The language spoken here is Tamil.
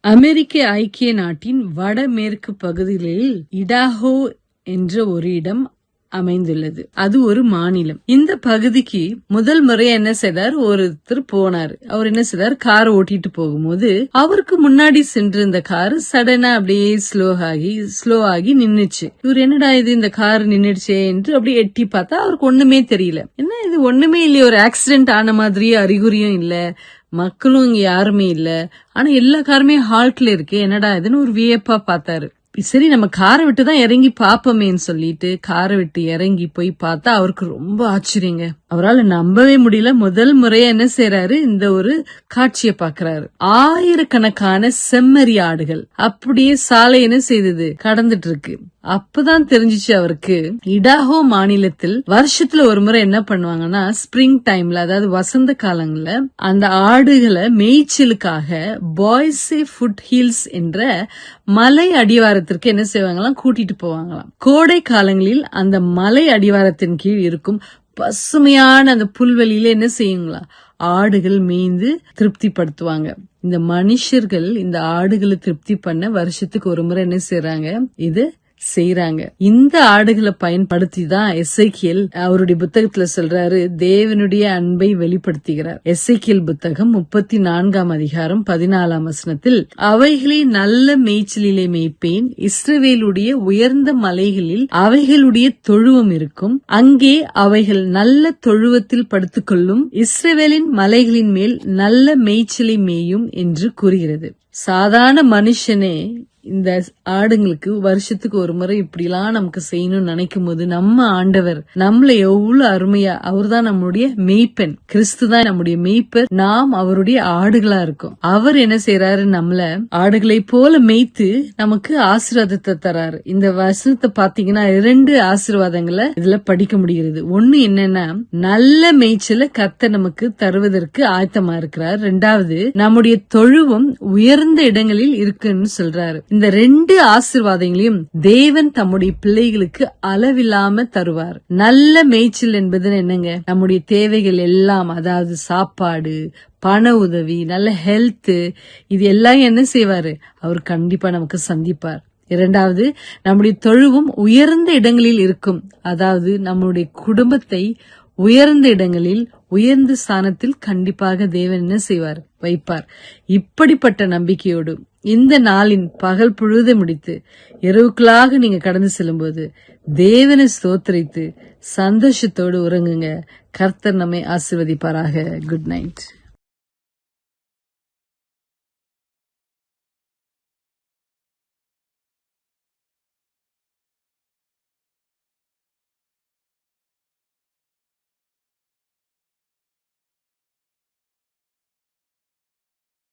அமெரிக்க ஐக்கிய நாட்டின் வடமேற்கு பகுதிகளில் இடாஹோ என்ற ஒரு இடம் அமைந்துள்ளது. அது ஒரு மாநிலம். இந்த பகுதிக்கு முதல் முறையா என்ன செய்தார், ஒருத்தர் போனாரு. அவர் என்ன செய்தார், கார் ஓட்டிட்டு போகும்போது அவருக்கு முன்னாடி சென்றிருந்த கார் சடனா அப்படியே ஸ்லோ ஆகி நின்னுச்சு. இவர் என்னடா இது, இந்த கார் நின்னுடுச்சே என்று அப்படியே எட்டி பார்த்தா அவருக்கு ஒண்ணுமே தெரியல. என்ன இது, ஒண்ணுமே இல்லையே, ஒரு ஆக்சிடென்ட் ஆன மாதிரியே அறிகுறியும் இல்ல, மக்களும் இங்க யாருமே இல்ல, ஆனா எல்லா காருமே ஹால்ட்ல இருக்கு, என்னடா இதுன்னு ஒரு வியப்பா பார்த்தாரு. சரி நம்ம காரை விட்டுதான் இறங்கி பாப்போமேன்னு சொல்லிட்டு காரை விட்டு இறங்கி போய் பார்த்தா அவருக்கு ரொம்ப ஆச்சரியங்க. அவரால் நம்பவே முடியல. முதல் முறையா என்ன செய்யறாரு, இந்த ஒரு காட்சியை பாக்குறாரு. ஆயிரக்கணக்கான செம்மறி ஆடுகள் அப்படியே சாலை என்ன செய்தது, கடந்துட்டு இருக்கு. அப்பதான் தெரிஞ்சிச்சு அவருக்கு, இடாஹோ மாநிலத்தில் வருஷத்துல ஒரு முறை என்ன பண்ணுவாங்கன்னா, ஸ்பிரிங் டைம்ல, அதாவது வசந்த காலங்கள்ல அந்த ஆடுகளை மேய்ச்சலுக்காக பாய்ஸே ஃபுட் ஹில்ஸ் என்ற மலை அடிவாரத்திற்கு என்ன செய்வாங்களாம், கூட்டிட்டு போவாங்களாம். கோடை காலங்களில் அந்த மலை அடிவாரத்தின் கீழ் இருக்கும் பசுமையான அந்த புல்வெளியில என்ன செய்யுங்களா, ஆடுகள் மேய்ந்து திருப்திப்படுத்துவாங்க. இந்த மனுஷர்கள் இந்த ஆடுகளை திருப்தி பண்ண வருஷத்துக்கு ஒரு முறை என்ன செய்யறாங்க, இது செய்யறாங்க. இந்த ஆடுகளை பயன்படுத்தி தான் எசேக்கியேல் அவருடைய புத்தகத்துல சொல்றாரு, தேவனுடைய அன்பை வெளிப்படுத்துகிறார். எசேக்கியேல் புத்தகம் 34 அதிகாரம் 14 வசனத்தில், அவைகளை நல்ல மேய்ச்சலிலே மேய்ப்பேன், இஸ்ரவேலுடைய உயர்ந்த மலைகளில் அவைகளுடைய தொழுவம் இருக்கும், அங்கே அவைகள் நல்ல தொழுவத்தில் படுத்துக்கொள்ளும், இஸ்ரவேலின் மலைகளின் மேல் நல்ல மேய்ச்சலை மேயும் என்று கூறுகிறது. சாதாரண மனுஷனே இந்த ஆடுங்களுக்கு வருஷத்துக்கு ஒரு முறை இப்படி எல்லாம் நமக்கு செய்யணும்னு நினைக்கும் போது, நம்ம ஆண்டவர் நம்மள எவ்வளவு அருமையா, அவர் தான் நம்முடைய மேய்ப்பன், கிறிஸ்து தான் நம்முடைய மேய்ப்பர், நாம் அவருடைய ஆடுகளா இருக்கோம். அவர் என்ன செய்யறாரு, நம்மள ஆடுகளை போல மேய்த்து நமக்கு ஆசீர்வாதத்தை தராரு. இந்த வசனத்தை பாத்தீங்கன்னா 2 ஆசீர்வாதங்களை இதுல படிக்க முடிகிறது. ஒண்ணு என்னன்னா, நல்ல மேய்ச்சல கர்த்தர் நமக்கு தருவதற்கு ஆயத்தமா இருக்கிறார். 2வது, நம்முடைய தொழுவம் உயர்ந்த இடங்களில் இருக்குன்னு சொல்றாரு. இந்த 2 ஆசீர்வாதங்களையும் தேவன் தம்முடைய பிள்ளைகளுக்கு அளவில்லாம தருவார். நல்ல மேய்ச்சல் என்பது என்னங்க, நம்முடைய தேவைகள் எல்லாம், அதாவது சாப்பாடு, பண உதவி, நல்ல ஹெல்த், இது எல்லாம் என்ன செய்வாரு, அவர் கண்டிப்பா நமக்கு சந்திப்பார். 2வது, நம்முடைய தொழுவும் உயர்ந்த இடங்களில் இருக்கும், அதாவது நம்முடைய குடும்பத்தை உயர்ந்த இடங்களில், உயர்ந்த ஸ்தானத்தில் கண்டிப்பாக தேவன் என்ன செய்வார், வைப்பார். இப்படிப்பட்ட நம்பிக்கையோடு இந்த நாளின் பகல் பொழுது முடித்து இரவுக்குள்ளாக நீங்க கடந்து செல்லும் போது தேவனை ஸ்தோத்திரித்து சந்தோஷத்தோடு உறங்குங்க. கர்த்தர் நம்மை ஆசீர்வதிப்பாராக. Good night.